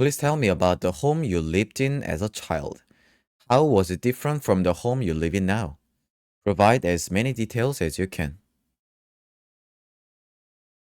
Please tell me about the home you lived in as a child. How was it different from the home you live in now? Provide as many details as you can.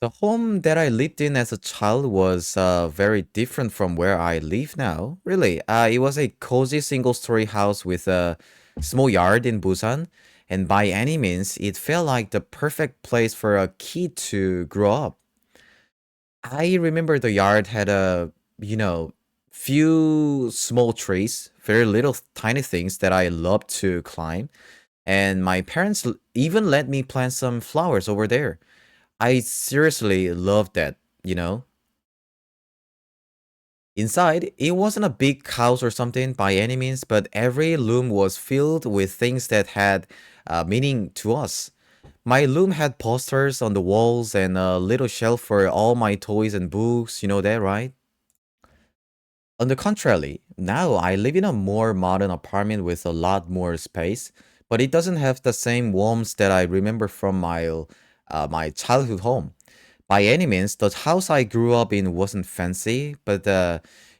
The home that I lived in as a child was very different from where I live now. Really, it was a cozy single-story house with a small yard in Busan, and by any means, it felt like the perfect place for a kid to grow up. I remember the yard had you know, few small trees, very little tiny things that I loved to climb, and my parents even let me plant some flowers over there. I seriously loved that, you know. Inside, it wasn't a big house or something by any means, but every room was filled with things that had meaning to us. My room had posters on the walls and a little shelf for all my toys and books, you know that, right? On the contrary, now I live in a more modern apartment with a lot more space, but it doesn't have the same warmth that I remember from my childhood home. By any means, the house I grew up in wasn't fancy, but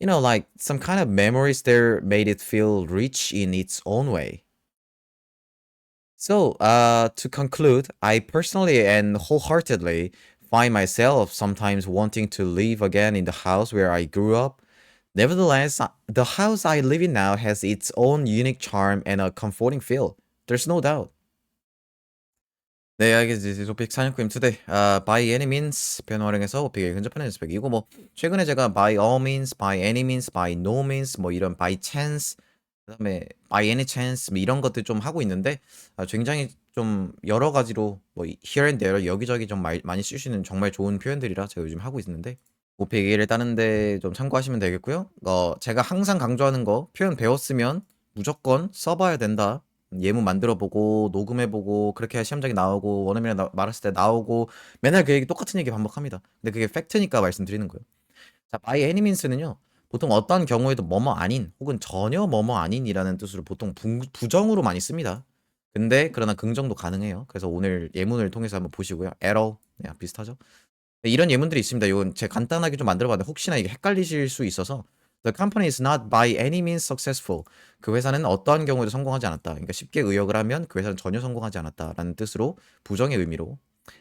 like some kind of memories there made it feel rich in its own way. So, to conclude, I personally and wholeheartedly find myself sometimes wanting to live again in the house where I grew up. Nevertheless, the house I live in now has its own unique charm and a comforting feel. There's no doubt. 네, 알겠습니다. 토픽 사냥꾼 투데이. By any means 표현 활용해서 어떻게 근접하는 스펙. 이거 뭐 최근에 제가 by all means, by any means, by no means 뭐 이런 by chance 그다음에 by any chance 뭐 이런 것들 좀 하고 있는데 굉장히 좀 여러 가지로 뭐 here and there 여기저기 좀 많이 쓸 수 있는 정말 좋은 표현들이라 제가 요즘 하고 있는데 오피 얘기를 따는데 좀 참고하시면 되겠고요. 제가 항상 강조하는 거 표현 배웠으면 무조건 써봐야 된다. 예문 만들어 보고 녹음해 보고 그렇게 해야 시험장에 나오고 원어민이 말했을 때 나오고 맨날 그 얘기 똑같은 얘기 반복합니다. 근데 그게 팩트니까 말씀드리는 거예요. 자, by any means는요. 보통 어떤 경우에도 뭐뭐 아닌 혹은 전혀 뭐뭐 아닌이라는 뜻으로 보통 부정으로 많이 씁니다. 근데 그러나 긍정도 가능해요. 그래서 오늘 예문을 통해서 한번 보시고요. at all 네, 비슷하죠? 네, 이런 예문들이 있습니다. 이건 제가 간단하게 좀 만들어봤는데 혹시나 이게 헷갈리실 수 있어서 The company is not by any means successful. 그 회사는 어떠한 경우에도 성공하지 않았다. 그러니까 쉽게 의역을 하면 그 회사는 전혀 성공하지 않았다라는 뜻으로 부정의 의미로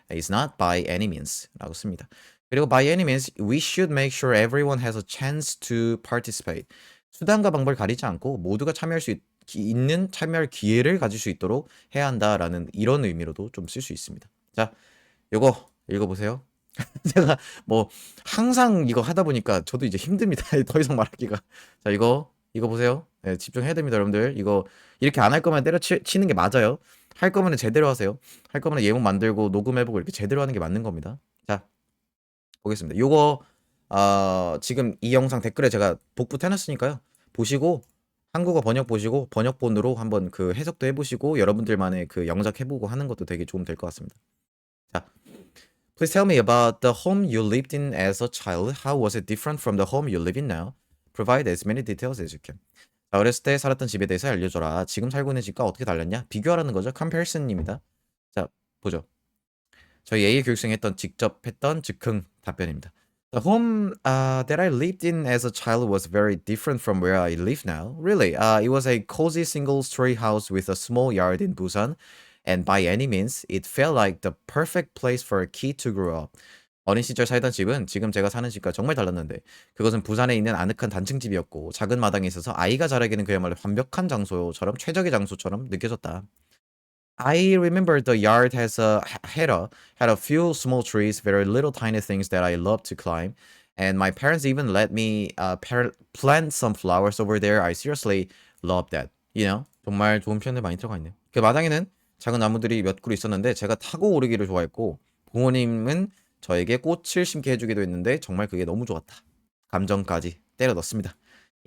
is not by any means라고 씁니다. 그리고 by any means we should make sure everyone has a chance to participate. 수단과 방법을 가리지 않고 모두가 참여할 수 있는 참여할 기회를 가질 수 있도록 해야 한다라는 이런 의미로도 좀 쓸 수 있습니다. 자, 요거 읽어보세요. 제가 뭐 항상 이거 하다 보니까 저도 이제 힘듭니다. 더 이상 말하기가. 자, 이거 보세요. 네, 집중해야 됩니다, 여러분들. 이거 이렇게 안 할 거면 때려치는 게 맞아요. 할 거면 제대로 하세요. 할 거면 예문 만들고 녹음해보고 이렇게 제대로 하는 게 맞는 겁니다. 자, 보겠습니다. 요거 지금 이 영상 댓글에 제가 복붙 해놨으니까요. 보시고 한국어 번역 보시고 번역본으로 한번 그 해석도 해보시고 여러분들만의 그 영작 해보고 하는 것도 되게 도움 될 것 같습니다. 자, Please tell me about the home you lived in as a child. How was it different from the home you live in now? Provide as many details as you can. 자, 어렸을 때 살았던 집에 대해서 알려줘라. 지금 살고 있는 집과 어떻게 달랐냐? 비교하라는 거죠. comparison입니다. 자, 보죠. 저희 A의 교육생이 직접 했던 즉흥 답변입니다. The home that I lived in as a child was very different from where I live now. Really, it was a cozy single-story house with a small yard in Busan, and by any means, it felt like the perfect place for a kid to grow up. 어린 시절 살던 집은 지금 제가 사는 집과 정말 달랐는데 그것은 부산에 있는 아늑한 단층집이었고 작은 마당에 있어서 아이가 자라기는 그야말로 완벽한 장소처럼 최적의 장소처럼 느껴졌다. I remember the yard had a few small trees, very little tiny things that I love to climb, and my parents even let me plant some flowers over there. I seriously love that. 정말 좋은 표현들 많이 들어가 있네요. 그 마당에는 작은 나무들이 몇 그루 있었는데 제가 타고 오르기를 좋아했고 부모님은 저에게 꽃을 심게 해주기도 했는데 정말 그게 너무 좋았다. 감정까지 때려 넣습니다.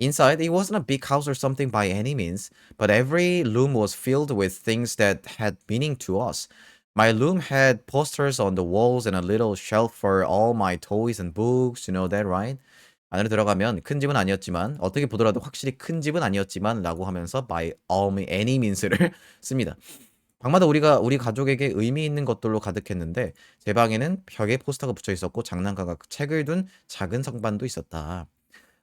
Inside, it wasn't a big house or something by any means, but every room was filled with things that had meaning to us. My room had posters on the walls and a little shelf for all my toys and books. You know that, right? 안으로 들어가면 큰 집은 아니었지만 어떻게 보더라도 확실히 큰 집은 아니었지만 라고 하면서 by all any means를 씁니다. 방마다 우리 가족에게 의미 있는 것들로 가득했는데 제 방에는 벽에 포스터가 붙여 있었고 장난감과 책을 둔 작은 성반도 있었다.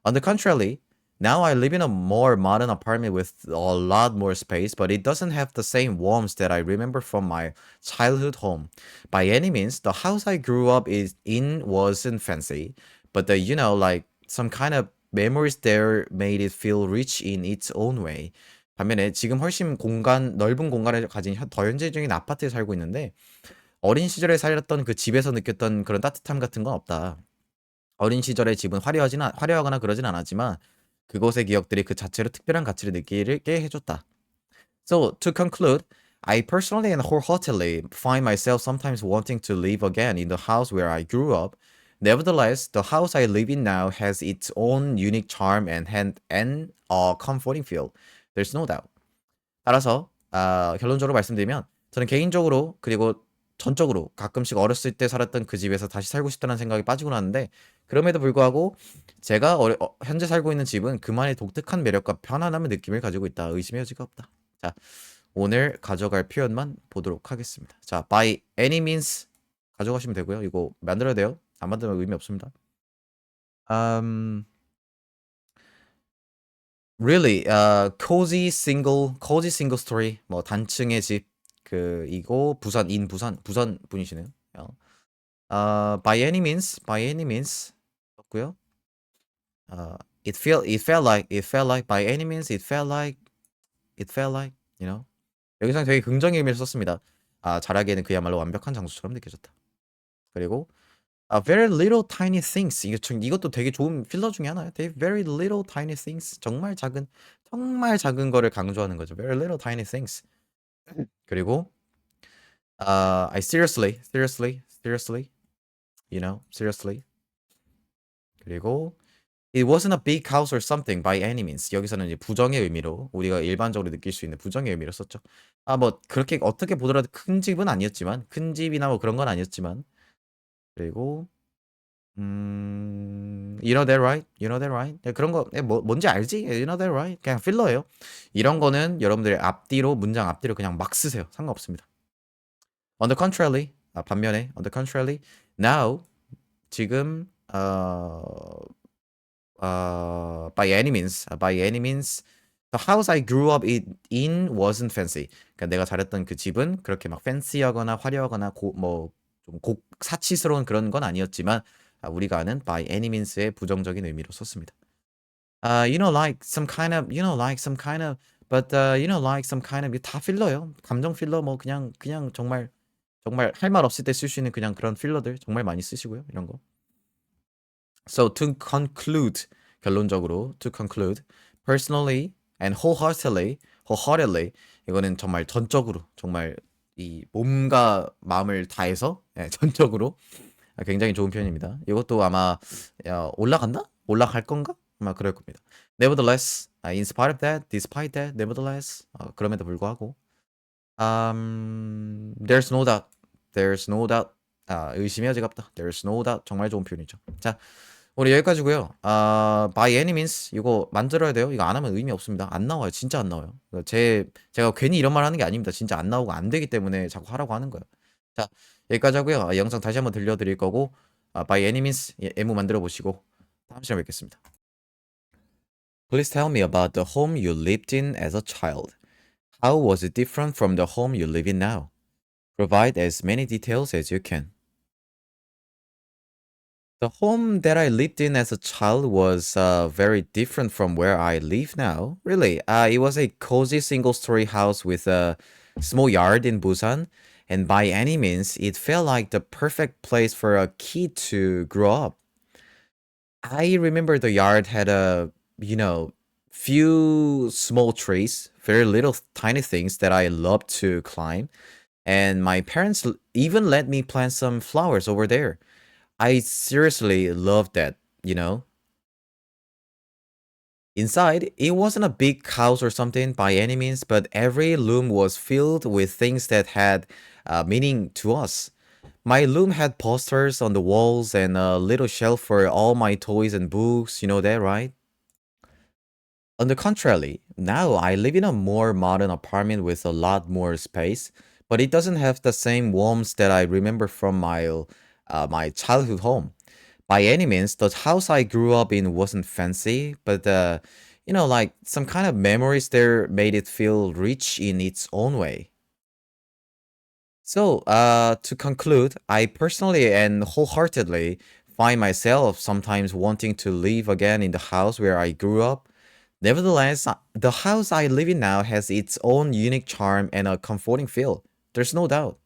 On the contrary, now I live in a more modern apartment with a lot more space, but it doesn't have the same warmth that I remember from my childhood home. By any means, the house I grew up in wasn't fancy, but like some kind of memories there made it feel rich in its own way. 반면에 지금 훨씬 넓은 공간을 가진 더 현실적인 아파트에 살고 있는데 어린 시절에 살았던 그 집에서 느꼈던 그런 따뜻함 같은 건 없다. 어린 시절의 집은 화려하거나 그러진 않았지만 그곳의 기억들이 그 자체로 특별한 가치를 느끼게 해줬다. So to conclude, I personally and wholeheartedly find myself sometimes wanting to live again in the house where I grew up. Nevertheless, the house I live in now has its own unique charm and a comforting feel. There's no doubt. 따라서 결론적으로 말씀드리면 저는 개인적으로 그리고 전적으로 가끔씩 어렸을 때 살았던 그 집에서 다시 살고 싶다는 생각이 빠지곤 하는데 그럼에도 불구하고 제가 현재 살고 있는 집은 그만의 독특한 매력과 편안함의 느낌을 가지고 있다. 의심의 여지가 없다. 자, 오늘 가져갈 표현만 보도록 하겠습니다. 자, by any means 가져가시면 되고요. 이거 만들어야 돼요. 안 만들면 의미 없습니다. Really, cozy single story. 뭐 단층의 집. 이거 부산 분이시네요. by any means 썼고요. it felt like by any means it felt like 여기서 되게 긍정의 의미를 썼습니다. 자라기에는 그야말로 완벽한 장소처럼 느껴졌다. 그리고 very little tiny things. 이것도 되게 좋은 필러 중에 하나예요. very little tiny things. 정말 작은 거를 강조하는 거죠. very little tiny things. 그리고 I seriously, seriously. 그리고 it wasn't a big house or something by any means. 여기서는 이제 부정의 의미로 우리가 일반적으로 느낄 수 있는 부정의 의미로 썼죠. 뭐 그렇게 어떻게 보더라도 큰 집은 아니었지만 큰 집이나 뭐 그런 건 아니었지만 그리고 you know that right? You know that right? 그런 거 뭔지 알지? You know that right? 그냥 필러예요. 이런 거는 여러분들의 문장 앞뒤로 그냥 막 쓰세요. 상관없습니다. On the contrary, 반면에 on the contrary, now 지금 by any means, the house I grew up in wasn't fancy. 그러니까 내가 자랐던 그 집은 그렇게 막 fancy하거나 화려하거나 좀 사치스러운 그런 건 아니었지만 우리가 아는 by any means의 부정적인 의미로 썼습니다. like some kind of, but like some kind of 다 필러예요. 감정 필러 뭐 그냥 정말 할 말 없을 때 쓸 수 있는 그냥 그런 필러들 정말 많이 쓰시고요. 이런 거. So to conclude, 결론적으로 to conclude, personally and wholeheartedly 이거는 정말 전적으로 정말 이 몸과 마음을 다해서 전적으로 굉장히 좋은 표현입니다. 이것도 아마 올라간다? 올라갈 건가? 아마 그럴 겁니다. Nevertheless, in spite of that, despite that, nevertheless, 그럼에도 불구하고, there's no doubt, 의심의 여지가 없다. There's no doubt, 정말 좋은 표현이죠. 자, 우리 여기까지고요. by any means 이거 만들어야 돼요. 이거 안 하면 의미 없습니다. 안 나와요. 진짜 안 나와요. 제가 괜히 이런 말 하는 게 아닙니다. 진짜 안 나오고 안 되기 때문에 자꾸 하라고 하는 거예요. 자, 여기까지 하고요. 영상 다시 한번 들려드릴 거고 by any means 애무 만들어 보시고 다음 시간에 뵙겠습니다. Please tell me about the home you lived in as a child. How was it different from the home you live in now? Provide as many details as you can. The home that I lived in as a child was very different from where I live now. Really, it was a cozy single-story house with a small yard in Busan, and by any means, it felt like the perfect place for a kid to grow up. I remember the yard had few small trees, very little tiny things that I loved to climb, and my parents even let me plant some flowers over there. I seriously loved that. Inside, it wasn't a big house or something by any means, but every room was filled with things that had meaning to us. My room had posters on the walls and a little shelf for all my toys and books, you know that, right? On the contrary, now I live in a more modern apartment with a lot more space, but it doesn't have the same warmth that I remember from my childhood home. By any means, the house I grew up in wasn't fancy, but like some kind of memories there made it feel rich in its own way. So, to conclude, I personally and wholeheartedly find myself sometimes wanting to live again in the house where I grew up. Nevertheless, the house I live in now has its own unique charm and a comforting feel. There's no doubt.